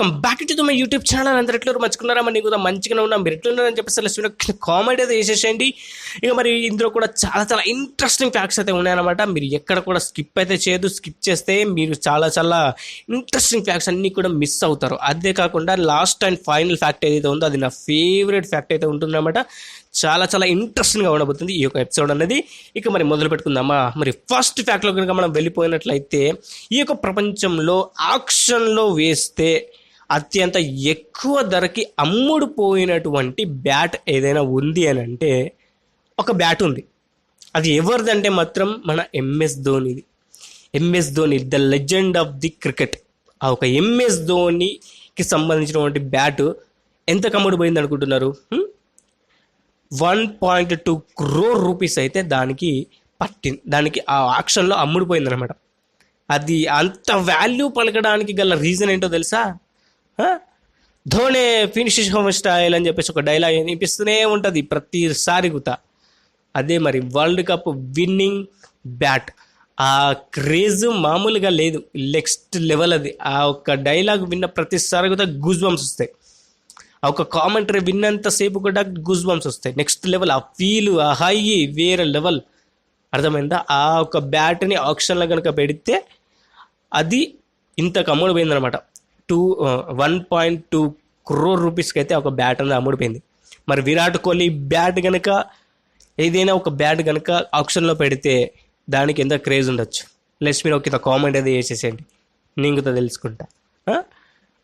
Come back to my YouTube channel. అందరు ఎట్లా మంచుకున్నారా? మరి కూడా మంచిగానే ఉన్నాం. మీరు ఎట్లున్నారని చెప్పేసి అసలు కామెంట్ అయితే చేసేసేయండి. ఇక మరి ఇందులో కూడా చాలా చాలా ఇంట్రెస్టింగ్ ఫ్యాక్ట్స్ అయితే ఉన్నాయన్నమాట. మీరు ఎక్కడ కూడా స్కిప్ అయితే చేయదు. స్కిప్ చేస్తే మీరు చాలా చాలా ఇంట్రెస్టింగ్ ఫ్యాక్ట్స్ అన్నీ కూడా మిస్ అవుతారు. అదే కాకుండా లాస్ట్ అండ్ ఫైనల్ ఫ్యాక్ట్ ఏదైతే ఉందో అది నా ఫేవరెట్ ఫ్యాక్ట్ అయితే ఉంటుందన్నమాట. చాలా చాలా ఇంట్రెస్టింగ్గా ఉండబోతుంది ఈ యొక్క ఎపిసోడ్ అనేది. ఇక మరి మొదలు పెట్టుకుందామా? మరి ఫస్ట్ ఫ్యాక్ట్లో కనుక మనం వెళ్ళిపోయినట్లయితే, ఈ యొక్క ప్రపంచంలో ఆక్షన్లో వేస్తే అత్యంత ఎక్కువ ధరకి అమ్ముడుపోయినటువంటి బ్యాట్ ఏదైనా ఉంది అని అంటే ఒక బ్యాట్ ఉంది. అది ఎవరిదంటే మాత్రం మన ఎంఎస్ ధోనిది. MS Dhoni, the legend of the cricket. ఆ ఒక ఎంఎస్ ధోనికి సంబంధించినటువంటి బ్యాట్ ఎంత అమ్ముడుపోయింది అనుకుంటున్నారు? 1.2 crore రూపీస్ అయితే దానికి ఆ ఆక్షన్లో అమ్ముడుపోయింది అనమాట. అది అంత వాల్యూ పలకడానికి గల రీజన్ ఏంటో తెలుసా? ధోనే ఫినిష్ హోమ్ స్టైల్ అని చెప్పేసి ఒక డైలాగ్ వినిపిస్తూనే ఉంటుంది ప్రతిసారి గుత. అదే మరి వరల్డ్ కప్ విన్నింగ్ బ్యాట్. ఆ క్రేజ్ మామూలుగా లేదు, నెక్స్ట్ లెవెల్ అది. ఆ ఒక్క డైలాగ్ విన్న ప్రతిసారి కూడా గూస్ బంప్స్ వస్తాయి. ఆ ఒక కామెంటరీ విన్నంతసేపు కూడా గూస్ బంప్స్ వస్తాయి. నెక్స్ట్ లెవెల్, ఆ ఫీల్, ఆ హై వేరే లెవెల్. అర్థమైందా? ఆ ఒక బ్యాట్ని ఆప్షన్లో కనుక పెడితే అది ఇంతకు అమ్ముడుపోయిందనమాట. 1.2 crore రూపీస్కి అయితే ఒక బ్యాట్ అనేది అమ్ముడిపోయింది. మరి విరాట్ కోహ్లీ బ్యాట్ కనుక, ఏదైనా ఒక బ్యాట్ కనుక ఆప్షన్లో పెడితే దానికి ఎంత క్రేజ్ ఉండొచ్చు? లెట్స్ మీరు ఒక కామెంట్ అయితే చేసేసేయండి, నేను కూడా తెలుసుకుంటా.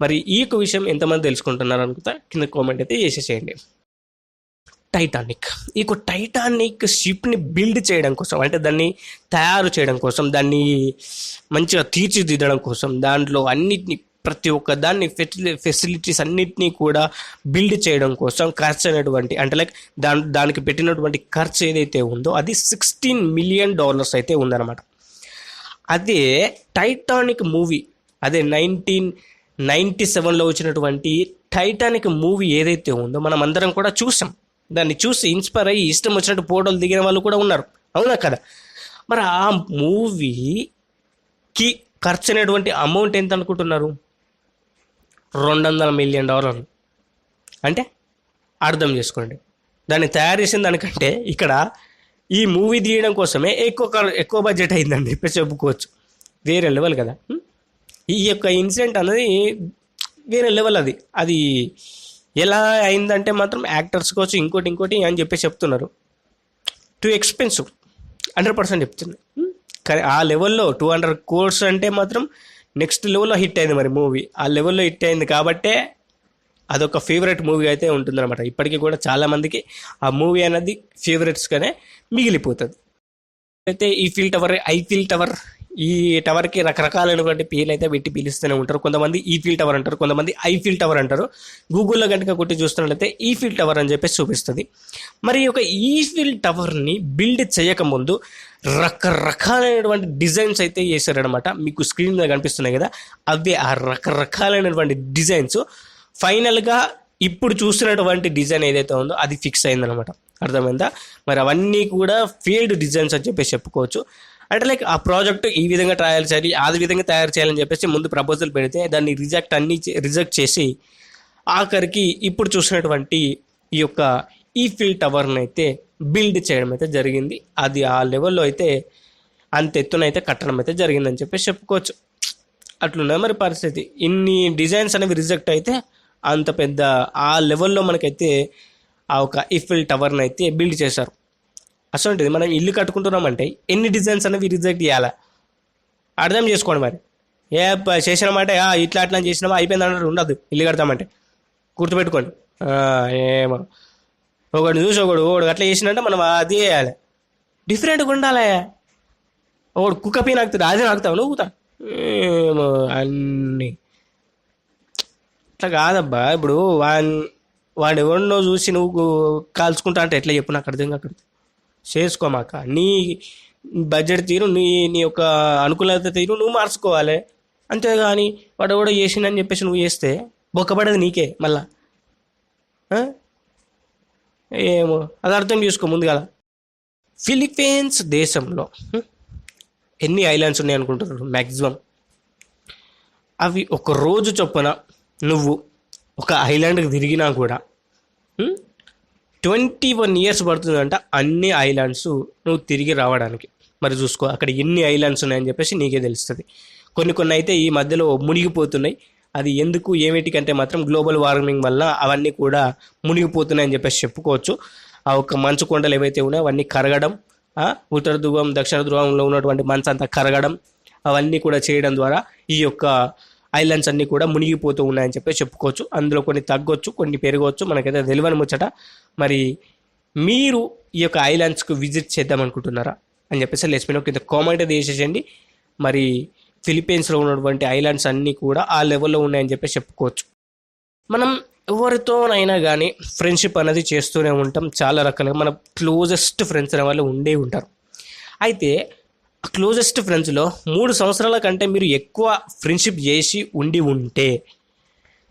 మరి ఈ యొక్క విషయం ఎంతమంది తెలుసుకుంటున్నారు అనుకుంటా కింద కామెంట్ అయితే చేసేసేయండి. టైటానిక్. ఈ టైటానిక్ షిప్ని బిల్డ్ చేయడం కోసం, అంటే దాన్ని తయారు చేయడం కోసం, దాన్ని మంచిగా తీర్చిదిద్దడం కోసం, దాంట్లో అన్నిటిని ప్రతి ఒక్క దాన్ని ఫెసిలిటీస్ అన్నిటినీ కూడా బిల్డ్ చేయడం కోసం ఖర్చు అయినటువంటి, అంటే లైక్ దానికి పెట్టినటువంటి ఖర్చు ఏదైతే ఉందో అది $16 million అయితే ఉందన్నమాట. అదే టైటానిక్ మూవీ, అదే 1997లో వచ్చినటువంటి టైటానిక్ మూవీ ఏదైతే ఉందో మనం అందరం కూడా చూసాం. దాన్ని చూసి ఇన్స్పైర్ అయ్యి ఇష్టం వచ్చినట్టు ఫోటోలు దిగిన వాళ్ళు కూడా ఉన్నారు, అవునా కదా? మరి ఆ మూవీకి ఖర్చు అయినటువంటి అమౌంట్ ఎంత అనుకుంటున్నారు? $200 million. అంటే అర్థం చేసుకోండి. దాన్ని తయారు చేసిన దానికంటే ఇక్కడ ఈ మూవీ తీయడం కోసమే ఎక్కువ బడ్జెట్ అయిందని చెప్పేసి చెప్పుకోవచ్చు. వేరే లెవెల్ కదా. ఈ యొక్క ఇన్సిడెంట్ అనేది వేరే లెవెల్. అది ఎలా అయిందంటే మాత్రం యాక్టర్స్ కోసం ఇంకోటి అని చెప్పేసి చెప్తున్నారు. టూ ఎక్స్పెన్సివ్, 100% చెప్తుంది. కానీ ఆ లెవెల్లో 200 crores అంటే మాత్రం నెక్స్ట్ లెవెల్లో హిట్ అయింది. మరి మూవీ ఆ లెవెల్లో హిట్ అయింది కాబట్టే అదొక ఫేవరెట్ మూవీ అయితే ఉంటుందన్నమాట. ఇప్పటికీ కూడా చాలామందికి ఆ మూవీ అనేది ఫేవరెట్స్గానే మిగిలిపోతుంది. అయితే ఐఫిల్ టవర్, ఈ టవర్కి రకరకాలైనటువంటి పేర్లు అయితే పెట్టి పిలుస్తూనే ఉంటారు. కొంతమంది ఈఫిల్ టవర్ అంటారు, కొంతమంది ఐఫిల్ టవర్ అంటారు. గూగుల్లో కనుక కొట్టి చూస్తున్నట్లయితే ఈఫిల్ టవర్ అని చెప్పేసి చూపిస్తుంది. మరి ఈ యొక్క ఈఫిల్ టవర్ని బిల్డ్ చేయకముందు రకరకాలైనటువంటి డిజైన్స్ అయితే చేశారనమాట. మీకు స్క్రీన్ మీద కనిపిస్తున్నాయి కదా, అవే ఆ రకరకాలైనటువంటి డిజైన్స్ ఫైనల్గా ఇప్పుడు చూసినటువంటి డిజైన్ ఏదైతే ఉందో అది ఫిక్స్ అయిందనమాట. అర్థమైందా? మరి అవన్నీ కూడా ఫీల్డ్ డిజైన్స్ అని చెప్పేసి చెప్పుకోవచ్చు. అంటే లైక్ ఆ ప్రాజెక్ట్ ఈ విధంగా ట్రయల్ చేయాలి, ఆ విధంగా తయారు చేయాలని చెప్పేసి ముందు ప్రపోజల్ పెడితే దాన్ని రిజెక్ట్ చేసి ఆఖరికి ఇప్పుడు చూసినటువంటి ఈ యొక్క ఈఫిల్ టవర్ని అయితే బిల్డ్ చేయడం అయితే జరిగింది. అది ఆ లెవెల్లో అయితే అంత ఎత్తున అయితే కట్టడం అయితే జరిగిందని చెప్పేసి చెప్పుకోవచ్చు. అట్లున్నా మరి పరిస్థితి. ఇన్ని డిజైన్స్ అనేవి రిజెక్ట్ అయితే అంత పెద్ద ఆ లెవెల్లో మనకైతే ఆ ఒక ఈఫిల్ టవర్ని అయితే బిల్డ్ చేశారు. అసలు మనం ఇల్లు కట్టుకుంటున్నామంటే ఎన్ని డిజైన్స్ అనేవి రిజెక్ట్ చేయాలా అర్థం చేసుకోండి. మరి చేసినామంటే ఇట్లా అట్లా చేసినామా అయిపోయింది అన్నట్టు ఉండదు. ఇల్లు కడతామంటే గుర్తుపెట్టుకోండి. ఏమో ఒకటి చూసి ఒకడు అట్లా చేసినట్టే మనం అది చేయాలి, డిఫరెంట్గా ఉండాలి. ఒకడు కుక్క పీ నాకుతుంది, అదే నాకుతావు నువ్వు ఏమో అన్నీ ఇట్లా కాదబ్బా. ఇప్పుడు వాడు ఎవరినో చూసి నువ్వు కాల్చుకుంటా అంటే ఎట్లా చెప్పు? నాకు అర్థం కాదు. చేసుకోమాక నీ బడ్జెట్ తీరు, నీ యొక్క అనుకూలత తీరు నువ్వు మార్చుకోవాలి. అంతేగాని వాడు కూడా చేసిందని చెప్పేసి నువ్వు చేస్తే బొక్కపడేది నీకే మళ్ళా. ఏమో అది అర్థం చేసుకో ముందుగా. ఫిలిప్పీన్స్ దేశంలో ఎన్ని ఐలాండ్స్ ఉన్నాయి అనుకుంటున్నారు మ్యాక్సిమం? అవి ఒక రోజు చొప్పున నువ్వు ఒక ఐలాండ్కి తిరిగినా కూడా 21 ఇయర్స్ పడుతుందంట అన్ని ఐలాండ్స్ నువ్వు తిరిగి రావడానికి. మరి చూసుకో అక్కడ ఎన్ని ఐలాండ్స్ ఉన్నాయని చెప్పేసి నీకే తెలుస్తుంది. కొన్ని అయితే ఈ మధ్యలో మునిగిపోతున్నాయి. అది ఎందుకు ఏమిటికంటే మాత్రం గ్లోబల్ వార్మింగ్ వల్ల అవన్నీ కూడా మునిగిపోతున్నాయని చెప్పేసి చెప్పుకోవచ్చు. ఆ ఒక్క మంచు కొండలు ఏవైతే ఉన్నాయో అవన్నీ కరగడం, ఉత్తర ధ్రువం దక్షిణ ధ్రువంలో ఉన్నటువంటి మంచు అంతా కరగడం, అవన్నీ కూడా చేయడం ద్వారా ఈ యొక్క ఐలాండ్స్ అన్నీ కూడా మునిగిపోతూ ఉన్నాయని చెప్పేసి చెప్పుకోవచ్చు. అందులో కొన్ని తగ్గొచ్చు, కొన్ని పెరగవచ్చు, మనకైతే తెలియని ముచ్చట. మరి మీరు ఈ యొక్క ఐలాండ్స్కి విజిట్ చేద్దాం అనుకుంటున్నారా అని చెప్పేసి లెట్స్ కింద కామెంట్ అయితే చేసేసేయండి. మరి ఫిలిప్పీన్స్లో ఉన్నటువంటి ఐలాండ్స్ అన్నీ కూడా ఆ లెవెల్లో ఉన్నాయని చెప్పేసి చెప్పుకోవచ్చు. మనం ఎవరితోనైనా కానీ ఫ్రెండ్షిప్ అనేది చేస్తూనే ఉంటాం. చాలా రకాలుగా మన క్లోజెస్ట్ ఫ్రెండ్స్ అనే వాళ్ళు ఉండే ఉంటారు. అయితే ఆ క్లోజెస్ట్ ఫ్రెండ్స్లో 3 సంవత్సరాల కంటే మీరు ఎక్కువ ఫ్రెండ్షిప్ చేసి ఉంటే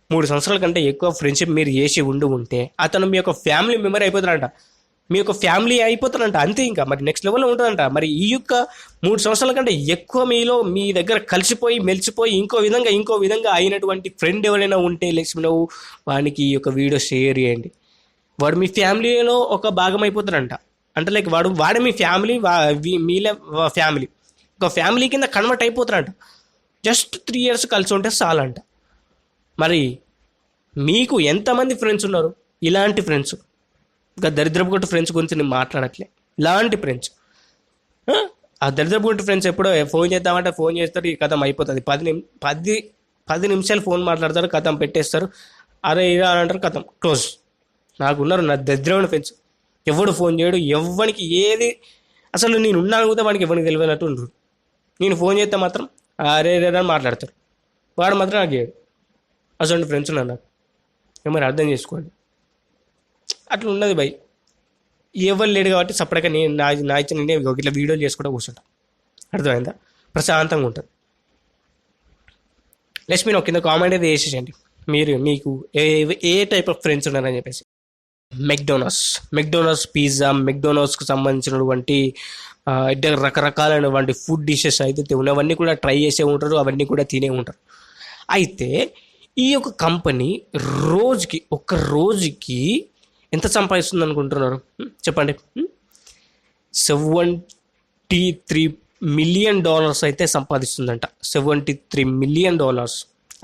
3 సంవత్సరాల కంటే ఎక్కువ ఫ్రెండ్షిప్ మీరు చేసి ఉంటే అతను మీ యొక్క ఫ్యామిలీ మెంబర్ అయిపోతారంట, మీ యొక్క ఫ్యామిలీ అయిపోతారంట. అంతే, ఇంకా మరి నెక్స్ట్ లెవెల్లో ఉంటుందంట. మరి ఈ యొక్క 3 సంవత్సరాల కంటే ఎక్కువ మీ దగ్గర కలిసిపోయి మెలిసిపోయి ఇంకో విధంగా అయినటువంటి ఫ్రెండ్ ఎవరైనా ఉంటే నువ్వు వానికి ఈ యొక్క వీడియో షేర్ చేయండి. వాడు మీ ఫ్యామిలీలో ఒక భాగం అయిపోతారంట. అంటే లైక్ వాడు మీ ఫ్యామిలీ, మీలే ఫ్యామిలీ, ఒక ఫ్యామిలీ కింద కన్వర్ట్ అయిపోతారంట. జస్ట్ 3 ఇయర్స్ కలిసి ఉంటే చాలంట. మరి మీకు ఎంతమంది ఫ్రెండ్స్ ఉన్నారు? ఇలాంటి ఫ్రెండ్స్, ఇంకా దరిద్రపు కొట్టు ఫ్రెండ్స్ గురించి నేను మాట్లాడట్లే. ఇలాంటి ఫ్రెండ్స్, ఆ దరిద్రపు కొట్టు ఫ్రెండ్స్ ఎప్పుడో ఫోన్ చేద్దామంటే ఫోన్ చేస్తారు, ఈ కథం అయిపోతుంది. 10 నిమిషాలు ఫోన్ మాట్లాడతారు, కథం పెట్టేస్తారు. అరే ఇలా అంటారు, కథం క్లోజ్. నాకున్నారు నా దరిద్రమైన ఫ్రెండ్స్. ఎవడు ఫోన్ చేయడు, ఎవరికి ఏది అసలు నేను ఉన్నాను కూడా వాడికి ఎవరికి తెలియనట్టు ఉండరు. నేను ఫోన్ చేస్తే మాత్రం అరే రే అని మాట్లాడతారు, వాడు మాత్రం నాకు చేయడు. అసలు ఫ్రెండ్స్ ఉన్నారు నాకు. ఏమైనా అర్థం చేసుకోండి, అట్లా ఉన్నది భయ్. ఎవరు లేడు కాబట్టి సపరేట్గా నేను నా ఇచ్చిన నేను ఇట్లా వీడియోలు చేసుకుంటూ కూర్చుంటా. అర్థమైందా? ప్రశాంతంగా ఉంటుంది. లెట్స్ మీ కింద కామెంట్ అయితే వేసేసండి మీకు ఏ టైప్ ఆఫ్ ఫ్రెండ్స్ ఉన్నారని చెప్పేసి. మెక్డోనల్డ్స్ పిజ్జా, మెక్డోనల్డ్స్కి సంబంధించినటువంటి రకరకాలైనటువంటి ఫుడ్ డిషెస్ అయితే ఉన్నవన్నీ కూడా ట్రై చేసే ఉంటారు, అవన్నీ కూడా తినే ఉంటారు. అయితే ఈ యొక్క కంపెనీ ఒక్క రోజుకి ఎంత సంపాదిస్తుంది అనుకుంటున్నారు చెప్పండి? $73 మిలియన్ అయితే సంపాదిస్తుందంట. $73 మిలియన్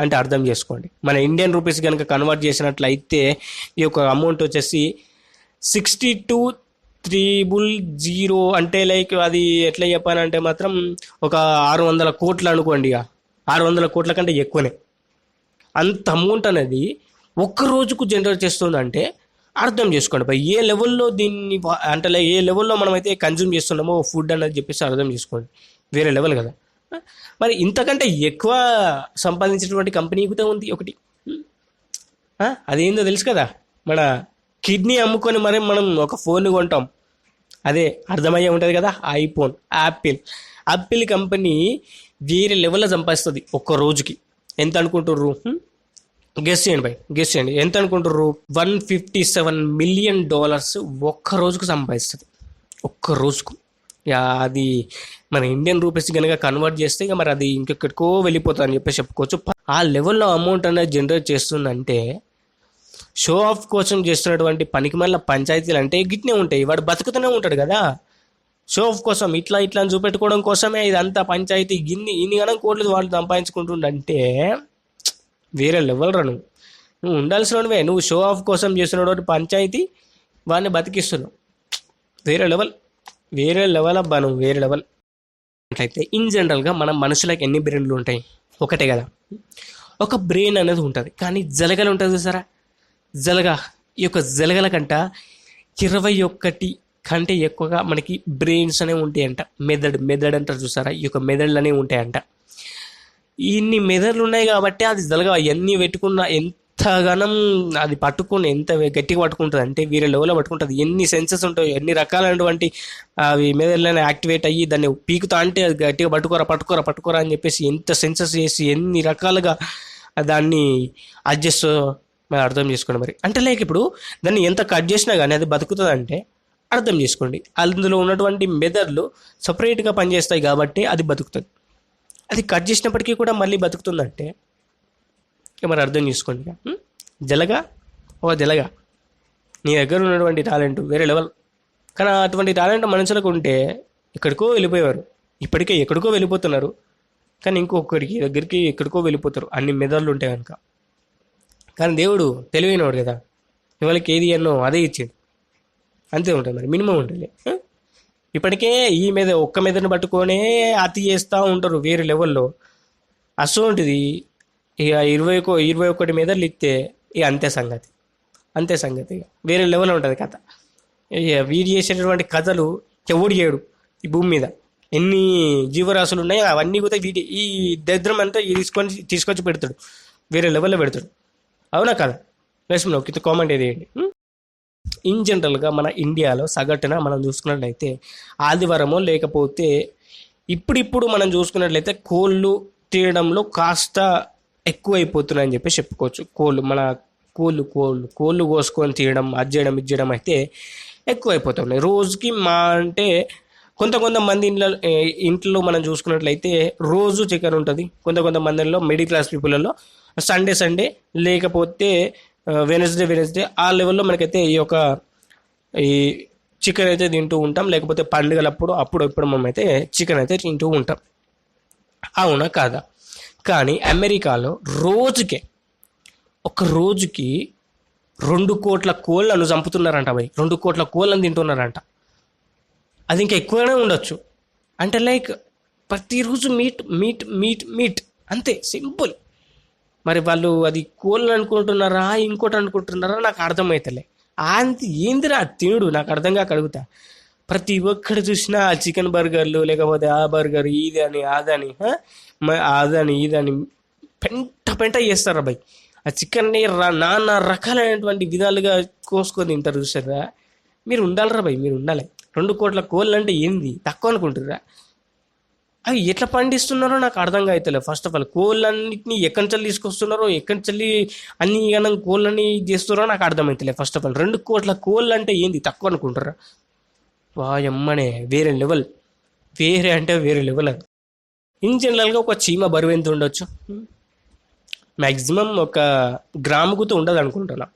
అంటే అర్థం చేసుకోండి. మన ఇండియన్ రూపీస్ కనుక కన్వర్ట్ చేసినట్లయితే ఈ యొక్క అమౌంట్ వచ్చేసి 62,300 అంటే లైక్ అది ఎట్లా చెప్పానంటే మాత్రం ఒక 600 కోట్లు అనుకోండి. ఇక 600 కోట్ల కంటే ఎక్కువనే. అంత అమౌంట్ అనేది ఒక్క రోజుకు జనరేట్ చేస్తుందంటే అర్థం చేసుకోండి భయ్, ఏ లెవెల్లో దీన్ని అంటే ఏ లెవెల్లో మనమైతే కన్జ్యూమ్ చేస్తున్నామో ఫుడ్ అనేది చెప్పేసి అర్థం చేసుకోండి. వేరే లెవెల్ కదా. మరి ఇంతకంటే ఎక్కువ సంపాదించినటువంటి కంపెనీ కూడా ఉంది ఒకటి. అదేందో తెలుసు కదా, మన కిడ్నీ అమ్ముకొని మరి మనం ఒక ఫోన్ కొంటాం, అదే అర్థమయ్యే ఉంటుంది కదా. ఐఫోన్, యాపిల్ కంపెనీ వేరే లెవెల్లో సంపాదిస్తుంది ఒక్క రోజుకి. ఎంత అనుకుంటుర్రు? గెస్ చేయండి ఎంత అనుకుంటుర్రు? $157 మిలియన్ ఒక్క రోజుకు సంపాదిస్తుంది, ఒక్క రోజుకు. అది మన ఇండియన్ రూపీస్ కనుక కన్వర్ట్ చేస్తే ఇక మరి అది ఇంకెక్కడికో వెళ్ళిపోతుంది అని చెప్పేసి చెప్పుకోవచ్చు. ఆ లెవెల్లో అమౌంట్ అనేది జనరేట్ చేస్తుందంటే షో ఆఫ్ కోసం చేస్తున్నటువంటి పనికి మళ్ళీ పంచాయతీలు అంటే గిట్నే ఉంటాయి. వాడు బతుకుతూనే ఉంటాడు కదా, షో ఆఫ్ కోసం ఇట్లా అని చూపెట్టుకోవడం కోసమే ఇదంతా పంచాయతీ. ఇన్ని గణం కోట్లు వాళ్ళు సంపాదించుకుంటుండంటే వేరే లెవెల్ రా. నువ్వు ఉండాల్సినవే, నువ్వు షో ఆఫ్ కోసం చేస్తున్నటువంటి పంచాయతీ వాడిని బతికిస్తున్నావు. వేరే లెవెల్ అబ్బా, నువ్వు వేరే లెవెల్. అట్లయితే ఇన్ జనరల్గా మన మనుషులకు ఎన్ని బ్రెయిన్లు ఉంటాయి? ఒకటే కదా. ఒక బ్రెయిన్ అనేది ఉంటుంది, కానీ జలగలు ఉంటుంది చూసారా, ఈ యొక్క జలగల కంట 21 కంటే ఎక్కువగా మనకి బ్రెయిన్స్ అనేవి ఉంటాయంట. మెదడు అంటారు చూసారా, ఈ యొక్క మెదడులు అనేవి ఉంటాయంట. ఇన్ని మెదడులు ఉన్నాయి కాబట్టి అది జలగ ఎన్ని పెట్టుకున్నా ఎంతగానం అది పట్టుకుని ఎంత గట్టిగా పట్టుకుంటుంది అంటే వేరే లెవెల్లో పట్టుకుంటుంది. ఎన్ని సెన్సెస్ ఉంటాయి, ఎన్ని రకాలైనటువంటి అవి మెదడులను యాక్టివేట్ అయ్యి దాన్ని పీకుతా అంటే అది గట్టిగా పట్టుకోరా అని చెప్పేసి ఎంత సెన్సెస్ చేసి ఎన్ని రకాలుగా దాన్ని అడ్జస్ట్ మరి అర్థం చేసుకోండి. మరి అంటే లైక్ ఇప్పుడు దాన్ని ఎంత కట్ చేసినా కానీ అది బతుకుతుంది అంటే అర్థం చేసుకోండి. అందులో ఉన్నటువంటి మెదడులు సపరేట్గా పనిచేస్తాయి కాబట్టి అది బతుకుతుంది. అది కట్ చేసినప్పటికీ కూడా మళ్ళీ బతుకుతుందంటే ఇక మరి అర్థం చేసుకోండి ఇక. జలగా ఓ జలగా నీ దగ్గర ఉన్నటువంటి టాలెంట్ వేరే లెవెల్. కానీ అటువంటి టాలెంట్ మనుషులకు ఉంటే ఎక్కడికో వెళ్ళిపోయేవారు. ఇప్పటికే ఎక్కడికో వెళ్ళిపోతున్నారు, కానీ ఇంకొకరికి దగ్గరికి ఎక్కడికో వెళ్ళిపోతారు అన్ని మెదళ్ళు ఉంటాయి కనుక. కానీ దేవుడు తెలివైనవాడు కదా, ఇవాళకి ఏది అన్నో అదే ఇచ్చాడు. అంతే ఉంటుంది మరి, మినిమం ఉంటుంది. ఇప్పటికే ఈ మీద ఒక్క మెదడుని పట్టుకొనే అతి చేస్తూ ఉంటారు వేరే లెవెల్లో. అసోంటిది ఇక 21 మెదడులు ఇస్తే ఇక అంతే సంగతి, అంతే సంగతి. ఇక వేరే లెవెల్ ఉంటుంది కథ. ఇక వీడు చేసేటటువంటి కథలు ఎవడు చేయడు ఈ భూమి మీద. ఎన్ని జీవరాశులు ఉన్నాయో అవన్నీ కూడా వీటి ఈ దరిద్రం అంతా తీసుకొచ్చి పెడతాడు, వేరే లెవెల్లో పెడతాడు. అవునా కదా? వేసుకున్నావు కింద కామెంట్ ఏది వేయండి. ఇన్ జనరల్గా మన ఇండియాలో సగటున మనం చూసుకున్నట్లయితే ఆదివారమో లేకపోతే ఇప్పుడిప్పుడు మనం చూసుకున్నట్లయితే కోళ్ళు తీయడంలో కాస్త ఎక్కువైపోతున్నాయని చెప్పి చెప్పుకోవచ్చు. మన కోళ్ళు కోసుకొని తీయడం, అది చేయడం, ఇది చేయడం అయితే ఎక్కువైపోతున్నాయి రోజుకి. అంటే కొంతమంది ఇంట్లో మనం చూసుకున్నట్లయితే రోజు చికెన్ ఉంటుంది. కొంతమందిలో మిడిల్ క్లాస్ పీపుల్లో సండే లేకపోతే వెనస్డే ఆ లెవెల్లో మనకైతే ఈ చికెన్ అయితే తింటూ ఉంటాం. లేకపోతే పండుగలప్పుడు అప్పుడు మనమైతే చికెన్ అయితే తింటూ ఉంటాం. అవునా కాదా? కానీ అమెరికాలో ఒక రోజుకి 2 కోట్ల కోళ్ళను చంపుతున్నారంట భయ్. 2 కోట్ల కోళ్ళను తింటున్నారంట. అది ఇంకా ఎక్కువనే ఉండొచ్చు. అంటే లైక్ ప్రతిరోజు మీట్ అంతే, సింపుల్. మరి వాళ్ళు అది కోళ్ళు అనుకుంటున్నారా ఇంకోటి అనుకుంటున్నారా నాకు అర్థమవుతలే. ఏందిరా తినుడు నాకు అర్థం కాక అడుగుతా. ప్రతి ఒక్కడు చూసినా ఆ చికెన్ బర్గర్లు లేకపోతే ఆ బర్గర్ ఇదని ఇదని పెంట చేస్తారా భయ్. ఆ చికెన్ని నానా రకాలైనటువంటి విధాలుగా కోసుకొని తింటారు చూసారా. మీరు ఉండాలరా భయ్, మీరు ఉండాలి. 2 కోట్ల కోళ్ళు అంటే ఏంది తక్కువ అనుకుంటారా? అవి ఎట్లా పండిస్తున్నారో నాకు అర్థం కావట్లేదు. ఫస్ట్ ఆఫ్ ఆల్ కోళ్ళన్నింటినీ ఎక్కడి నుంచి తీసుకొస్తున్నారో, ఎక్కడి నుంచి అన్ని గణం కోళ్ళని చేస్తున్నారో నాకు అర్థమవుతలేదు. ఫస్ట్ ఆఫ్ ఆల్ 2 కోట్ల కోళ్ళు అంటే ఏంది తక్కువ అనుకుంటారా? వాయమ్మనే వేరే లెవెల్, వేరే లెవెల్. అది ఇన్ జనరల్గా ఒక చీమ బరువు ఎంత ఉండొచ్చు? మ్యాక్సిమం 1 గ్రాముకుతో ఉండదు అనుకుంటున్నా.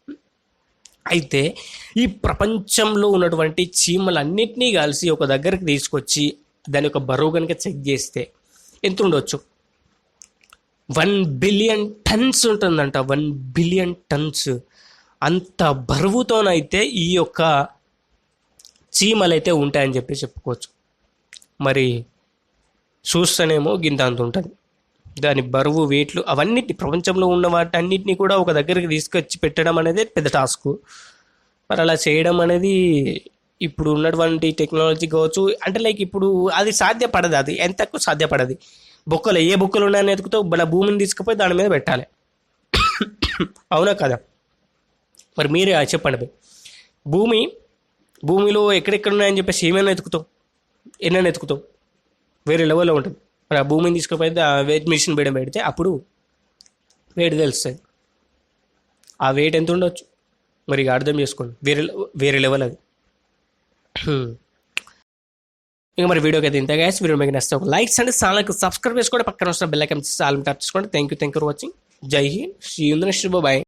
అయితే ఈ ప్రపంచంలో ఉన్నటువంటి చీమలన్నింటినీ కలిసి ఒక దగ్గరికి తీసుకొచ్చి దాని యొక్క బరువు కనుక చెక్ చేస్తే ఎంత ఉండొచ్చు? 1 బిలియన్ టన్స్ ఉంటుందంట. 1 బిలియన్ టన్స్ అంత బరువుతోనైతే ఈ యొక్క చీమలైతే ఉంటాయని చెప్పి చెప్పుకోవచ్చు. మరి చూస్తేనేమో గింత అంత ఉంటుంది. దాని బరువు, వెయిట్లు అవన్నిటిని, ప్రపంచంలో ఉన్న వాటన్నిటిని కూడా ఒక దగ్గరికి తీసుకొచ్చి పెట్టడం అనేది పెద్ద టాస్క్. మరి అలా చేయడం అనేది ఇప్పుడు ఉన్నటువంటి టెక్నాలజీ కావచ్చు. అంటే లైక్ ఇప్పుడు అది సాధ్యపడదు, అది ఎంత ఎక్కువ సాధ్యపడదు. ఏ బొక్కలు ఉన్నాయని ఎతుకుతావు, మన భూమిని తీసుకుపోయి దాని మీద పెట్టాలి. అవునా కదా? మరి మీరే చెప్పండి. భూమిలో ఎక్కడెక్కడ ఉన్నాయని చెప్పేసి ఏమైనా ఎతుకుతావు, ఎన్నైనా ఎతుకుతావు, వేరే లెవెల్లో ఉంటుంది. మరి ఆ భూమిని తీసుకుపోయి వెయిట్ మిషన్ పెడితే అప్పుడు వెయిట్ తెలుస్తుంది. ఆ వెయిట్ ఎంత ఉండొచ్చు మరి అర్థం చేసుకోండి. వేరే లెవెల్ అది. ఇంకా మరి వీడియోకి అయితే ఇంత గైస్. వీడియో మీకు నచ్చితే ఒక లైక్స్ అండ్ ఛానల్కి సబ్స్క్రైబ్ చేసుకోండి. పక్కన వస్తున్న బెల్ ఐకాన్ ఆల్ టచ్ చేసుకోండి. Thank you for watching. జై హింద్. శ్రీ బాయ్.